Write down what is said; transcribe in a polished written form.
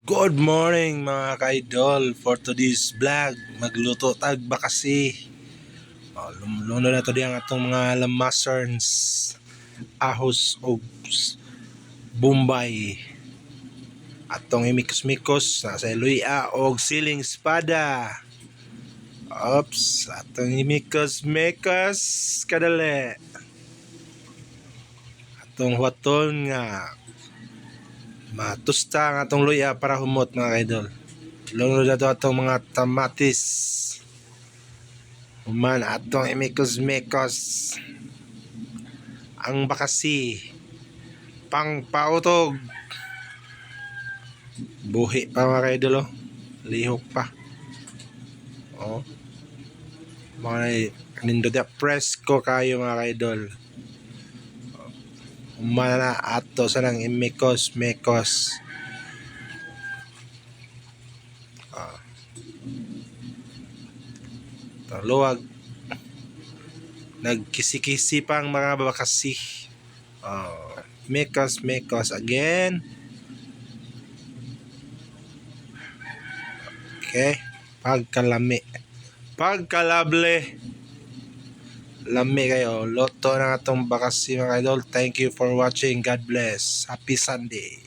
Good morning mga ka-idol. For today's vlog, magluto tag bakasi. Luno na to di ang atong mga lamaserns, ahos o bombay. Atong imikos-mikos nasa luya og siling espada. Ops, atong imikos-mikos kadali. Atong huwaton nga matusta ang atong luya para humot mga ka-idol. Lunod na to atong mga tamatis. Human atong imikos-mikos ang bakasi pang pautog. Buhi pa mga ka-idol oh. Lihok pa. Oh. Mga nindot ya presko kayo mga ka-idol. Human na ato sa nang imikos-mikos. Luwag nagkisi-kisi pang mga bakasi. Mikos again. Okay, pagkalable lami kayo, loto na atong bakasi mga idol. Thank you for watching. God bless. Happy Sunday.